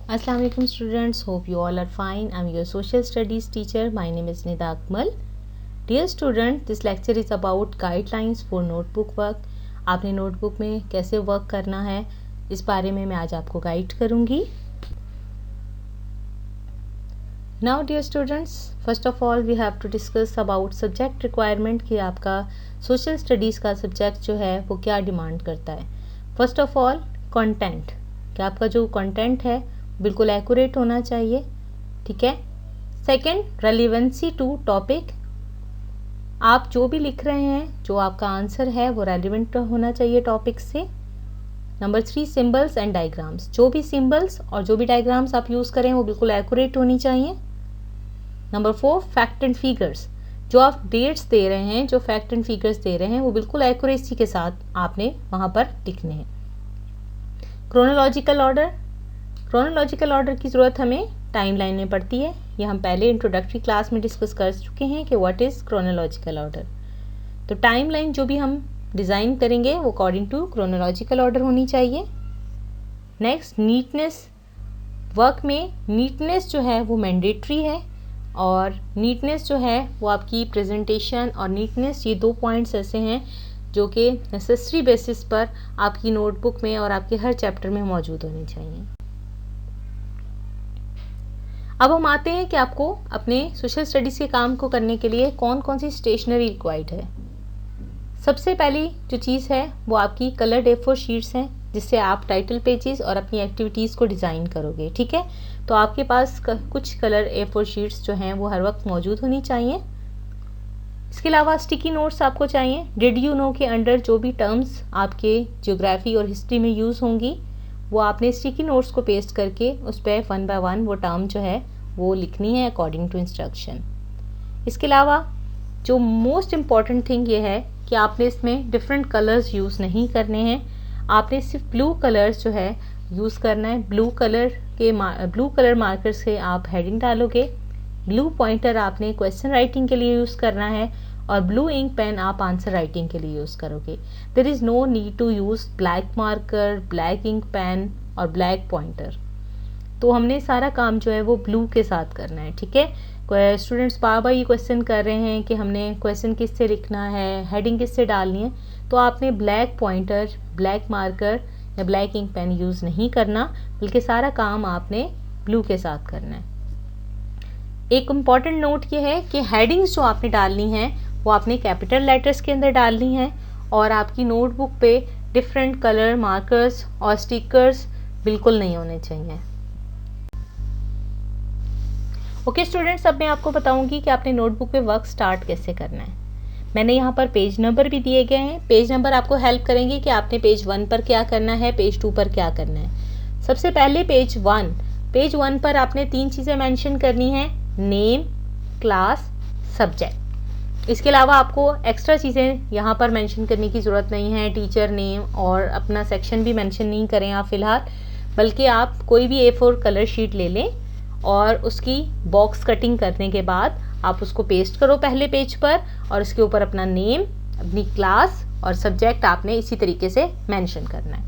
Assalamu alaikum students, hope you all are fine. I am your social studies teacher. My name is Nida Akmal. Dear student, this lecture is about guidelines for notebook work. आपने notebook में कैसे work करना है इस बारे में मैं आज आपको गाइड करूँगी. Now dear students, first of all we have to discuss about subject requirement कि आपका social studies का subject जो है वो क्या डिमांड करता है. First of all content, कि आपका जो content है बिल्कुल एक्यूरेट होना चाहिए. ठीक है. Second, relevancy to topic. आप जो भी लिख रहे हैं, जो आपका आंसर है वो रेलिवेंट होना चाहिए टॉपिक से. Number 3, symbols and diagrams. जो भी सिंबल्स और जो भी डायग्राम्स आप यूज़ करें वो बिल्कुल एक्यूरेट होनी चाहिए. Number 4, fact and figures. जो आप डेट्स दे रहे हैं, जो फैक्ट एंड फिगर्स दे रहे हैं वो बिल्कुल एक्यूरेसी के साथ आपने वहाँ पर लिखने हैं. Chronological order. क्रोनोलॉजिकल ऑर्डर की ज़रूरत हमें टाइमलाइन में पड़ती है. ये हम पहले इंट्रोडक्टरी क्लास में डिस्कस कर चुके हैं कि व्हाट इज़ क्रोनोलॉजिकल ऑर्डर. तो टाइमलाइन जो भी हम डिज़ाइन करेंगे वो अकॉर्डिंग टू क्रोनोलॉजिकल ऑर्डर होनी चाहिए. Next, neatness. वर्क में नीटनेस जो है वो मैंडेटरी है और नीटनेस जो है वो आपकी प्रेजेंटेशन और नीटनेस, ये 2 पॉइंट्स ऐसे हैं जो कि नेसेसरी बेसिस पर आपकी नोटबुक में और आपके हर चैप्टर में मौजूद होनी चाहिए. अब हम आते हैं कि आपको अपने सोशल स्टडीज़ के काम को करने के लिए कौन कौन सी स्टेशनरी रिक्वायर्ड है. सबसे पहली जो चीज़ है वो आपकी कलर्ड A4 शीट्स हैं जिससे आप टाइटल पेजेस और अपनी एक्टिविटीज़ को डिज़ाइन करोगे. ठीक है. तो आपके पास कुछ कलर A4 शीट्स जो हैं वो हर वक्त मौजूद होनी चाहिए. इसके अलावा स्टिकी नोट्स आपको चाहिए. डिड यू नो के अंडर जो भी टर्म्स आपके ज्योग्राफी और हिस्ट्री में यूज़ होंगी वो आपने स्टिकी नोट्स को पेस्ट करके उस पर 1 बाय 1 वो टर्म जो है वो लिखनी है अकॉर्डिंग टू इंस्ट्रक्शन. इसके अलावा जो मोस्ट इम्पॉर्टेंट थिंग ये है कि आपने इसमें डिफरेंट कलर्स यूज़ नहीं करने हैं. आपने सिर्फ ब्लू कलर्स जो है यूज़ करना है. ब्लू कलर मार्कर से आप हेडिंग डालोगे. ब्लू पॉइंटर आपने क्वेश्चन राइटिंग के लिए यूज़ करना है और ब्लू इंक पेन आप आंसर राइटिंग के लिए यूज़ करोगे. There is no need to use black marker, black ink pen और ब्लैक पॉइंटर. तो हमने सारा काम जो है वो ब्लू के साथ करना है. ठीक है. स्टूडेंट्स बार बार ये क्वेश्चन कर रहे हैं कि हमने क्वेश्चन किससे लिखना है, हेडिंग किससे डालनी है. तो आपने ब्लैक पॉइंटर, ब्लैक मार्कर या ब्लैक इंक पेन यूज़ नहीं करना, बल्कि सारा काम आपने ब्लू के साथ करना है. एक इम्पॉर्टेंट नोट ये है कि हेडिंग्स जो आपने डालनी है वो आपने कैपिटल लेटर्स के अंदर डालनी है और आपकी नोटबुक पे डिफरेंट कलर मार्कर्स और स्टिकर्स बिल्कुल नहीं होने चाहिए. ओके स्टूडेंट्स, अब मैं आपको बताऊंगी कि आपने नोटबुक पे वर्क स्टार्ट कैसे करना है. मैंने यहाँ पर पेज नंबर भी दिए गए हैं. पेज नंबर आपको हेल्प करेंगे कि आपने पेज 1 पर क्या करना है, पेज 2 पर क्या करना है. सबसे पहले पेज 1 पर आपने 3 चीज़ें मेंशन करनी है: नेम, क्लास, सब्जेक्ट. इसके अलावा आपको एक्स्ट्रा चीज़ें यहाँ पर मेंशन करने की ज़रूरत नहीं है. टीचर नेम और अपना सेक्शन भी मेंशन नहीं करें आप फ़िलहाल, बल्कि आप कोई भी A4 कलर शीट ले लें और उसकी बॉक्स कटिंग करने के बाद आप उसको पेस्ट करो पहले पेज पर और उसके ऊपर अपना नेम, अपनी क्लास और सब्जेक्ट आपने इसी तरीके से मेंशन करना है.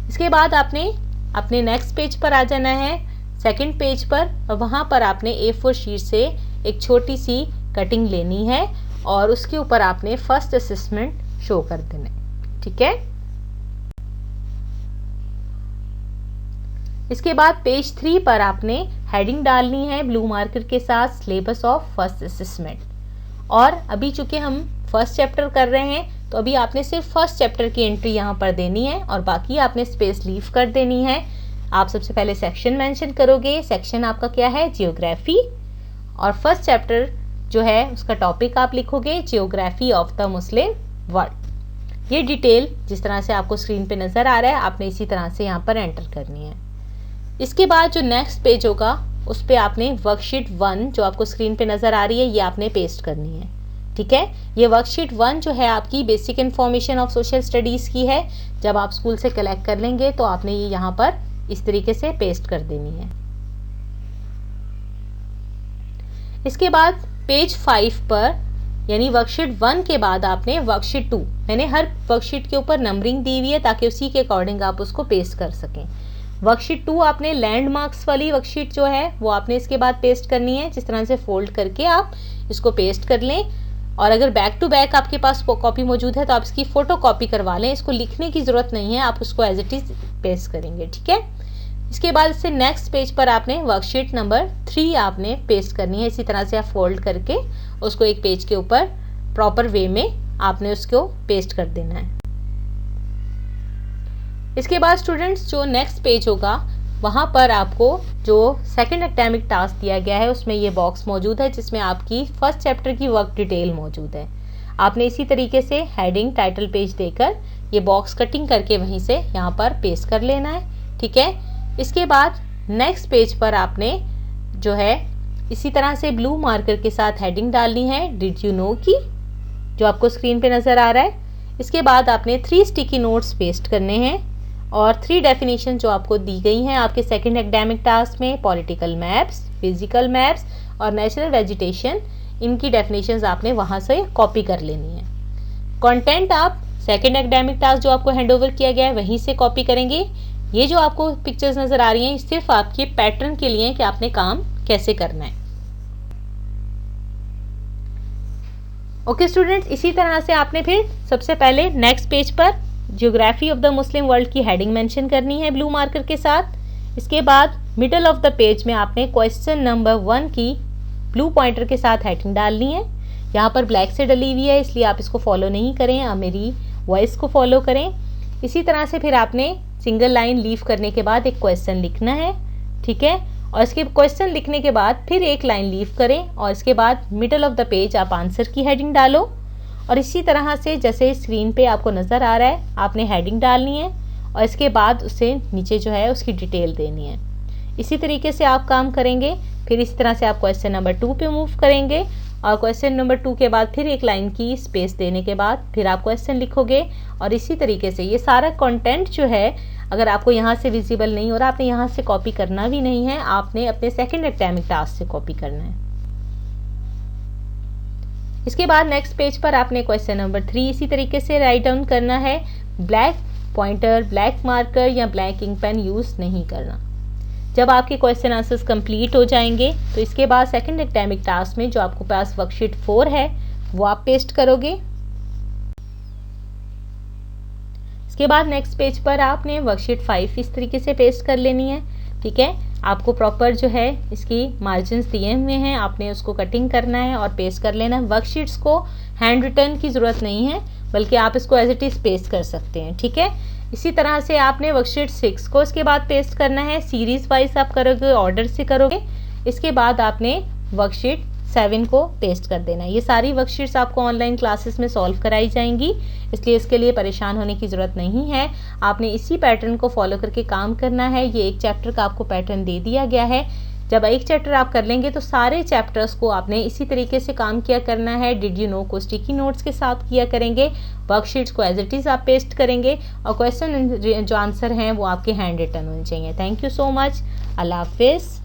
इसके बाद आपने अपने नेक्स्ट पेज पर आ जाना है, सेकंड पेज पर, और वहाँ पर आपने A4 शीट से एक छोटी सी कटिंग लेनी है और उसके ऊपर आपने फर्स्ट असेसमेंट शो कर देना है. ठीक है. इसके बाद पेज 3 पर आपने हेडिंग डालनी है ब्लू मार्कर के साथ, सिलेबस ऑफ फर्स्ट असेसमेंट. और अभी चूंकि हम फर्स्ट चैप्टर कर रहे हैं तो अभी आपने सिर्फ फर्स्ट चैप्टर की एंट्री यहाँ पर देनी है और बाकी आपने स्पेस लीव कर देनी है. आप सबसे पहले सेक्शन मेंशन करोगे. सेक्शन आपका क्या है? जियोग्राफी. और फर्स्ट चैप्टर जो है उसका टॉपिक आप लिखोगे geography of the Muslim world. ये डिटेल जिस तरह से आपको स्क्रीन पे नज़र आ रहा है आपने इसी तरह से यहाँ पर एंटर करनी है. इसके बाद जो नेक्स्ट पेज होगा उस पर आपने वर्कशीट 1 जो आपको स्क्रीन पे नज़र आ रही है ये आपने पेस्ट करनी है. ठीक है. ये वर्कशीट 1 जो है आपकी basic information of social studies की है. जब आप स्कूल से कलेक्ट कर लेंगे तो आपने ये यहाँ पर इस तरीके से पेस्ट कर देनी है. इसके बाद पेज 5 पर यानी वर्कशीट 1 के बाद आपने वर्कशीट 2, मैंने हर वर्कशीट के ऊपर नंबरिंग दी हुई है ताकि उसी के अकॉर्डिंग आप उसको पेस्ट कर सकें. वर्कशीट 2 आपने लैंडमार्क्स वाली वर्कशीट जो है वो आपने इसके बाद पेस्ट करनी है। जिस तरह से फोल्ड करके आप इसको पेस्ट कर लें, और अगर बैक टू बैक आपके पास कॉपी मौजूद है तो आप इसकी फ़ोटो कॉपी करवा लें। इसको लिखने की ज़रूरत नहीं है, आप उसको एज इट इज़ पेस्ट करेंगे, ठीक है। इसके बाद इससे नेक्स्ट पेज पर आपने वर्कशीट नंबर 3 आपने पेस्ट करनी है। इसी तरह से आप फोल्ड करके उसको एक पेज के ऊपर प्रॉपर वे में आपने उसको पेस्ट कर देना है। इसके बाद स्टूडेंट्स जो नेक्स्ट पेज होगा वहाँ पर आपको जो सेकंड एकेडमिक टास्क दिया गया है उसमें ये बॉक्स मौजूद है जिसमें आपकी फर्स्ट चैप्टर की वर्क डिटेल मौजूद है। आपने इसी तरीके से हेडिंग टाइटल पेज देकर ये बॉक्स कटिंग करके वहीं से यहाँ पर पेस्ट कर लेना है, ठीक है। इसके बाद नेक्स्ट पेज पर आपने जो है इसी तरह से ब्लू मार्कर के साथ हेडिंग डालनी है डिड यू नो की, जो आपको स्क्रीन पे नज़र आ रहा है। इसके बाद आपने 3 स्टिकी नोट्स पेस्ट करने हैं और 3 डेफिनेशन जो आपको दी गई हैं आपके सेकंड एकेडमिक टास्क में, पॉलिटिकल मैप्स, फिजिकल मैप्स और नेचुरल वेजिटेशन, इनकी डेफिनेशंस आपने वहाँ से कॉपी कर लेनी है। कंटेंट आप सेकंड एकेडमिक टास्क जो आपको हैंडओवर किया गया है वहीं से कॉपी करेंगे। ये जो आपको पिक्चर्स नज़र आ रही हैं सिर्फ आपके पैटर्न के लिए कि आपने काम कैसे करना है। ओके स्टूडेंट्स, इसी तरह से आपने फिर सबसे पहले नेक्स्ट पेज पर geography of the Muslim world की हेडिंग मेंशन करनी है ब्लू मार्कर के साथ। इसके बाद मिडल ऑफ द पेज में आपने क्वेश्चन नंबर 1 की ब्लू पॉइंटर के साथ हेडिंग डालनी है। यहाँ पर ब्लैक से डली हुई है इसलिए आप इसको फॉलो नहीं करें, आप मेरी वॉइस को फॉलो करें। इसी तरह से फिर आपने सिंगल लाइन लीव करने के बाद एक क्वेश्चन लिखना है, ठीक है। और इसके क्वेश्चन लिखने के बाद फिर एक लाइन लीव करें और इसके बाद मिडल ऑफ द पेज आप आंसर की हेडिंग डालो। और इसी तरह से जैसे स्क्रीन पे आपको नज़र आ रहा है आपने हेडिंग डालनी है और इसके बाद उससे नीचे जो है उसकी डिटेल देनी है। इसी तरीके से आप काम करेंगे। फिर इसी तरह से आप क्वेश्चन नंबर 2 पे मूव करेंगे और क्वेश्चन नंबर 2 के बाद फिर एक लाइन की स्पेस देने के बाद फिर आप क्वेश्चन लिखोगे। और इसी तरीके से ये सारा कंटेंट जो है अगर आपको यहाँ से विजिबल नहीं हो रहा, आपने यहाँ से कॉपी करना भी नहीं है, आपने अपने सेकंड एकेडमिक टास्क से कॉपी करना है। इसके बाद नेक्स्ट पेज पर आपने क्वेश्चन नंबर 3 इसी तरीके से राइट डाउन करना है। ब्लैक पॉइंटर, ब्लैक मार्कर या ब्लैक इंक पेन यूज़ नहीं करना। जब आपके क्वेश्चन आंसर्स कंप्लीट हो जाएंगे तो इसके बाद सेकंड एकेडमिक टास्क में जो आपके पास वर्कशीट 4 है वो आप पेस्ट करोगे। इसके बाद नेक्स्ट पेज पर आपने वर्कशीट 5 इस तरीके से पेस्ट कर लेनी है, ठीक है। आपको प्रॉपर जो है इसकी मार्जिन्स दिए हुए हैं, आपने उसको कटिंग करना है और पेस्ट कर लेना है। वर्कशीट्स को हैंड रिटन की ज़रूरत नहीं है बल्कि आप इसको एज इट इज़ पेस्ट कर सकते हैं, ठीक है। इसी तरह से आपने वर्कशीट 6 को इसके बाद पेस्ट करना है। सीरीज़ वाइज आप करोगे, ऑर्डर से करोगे। इसके बाद आपने वर्कशीट 7 को पेस्ट कर देना है। ये सारी वर्कशीट्स आपको ऑनलाइन क्लासेस में सॉल्व कराई जाएंगी, इसलिए इसके लिए परेशान होने की ज़रूरत नहीं है। आपने इसी पैटर्न को फॉलो करके काम करना है। ये एक चैप्टर का आपको पैटर्न दे दिया गया है। जब एक चैप्टर आप कर लेंगे तो सारे चैप्टर्स को आपने इसी तरीके से काम किया करना है। डिड यू नो को स्टिकी नोट्स के साथ किया करेंगे, वर्कशीट्स को एज इट इज़ आप पेस्ट करेंगे और क्वेश्चन जो आंसर हैं वो आपके हैंड रिटन होने चाहिए। Thank you so much. अल्लाह हाफिज़।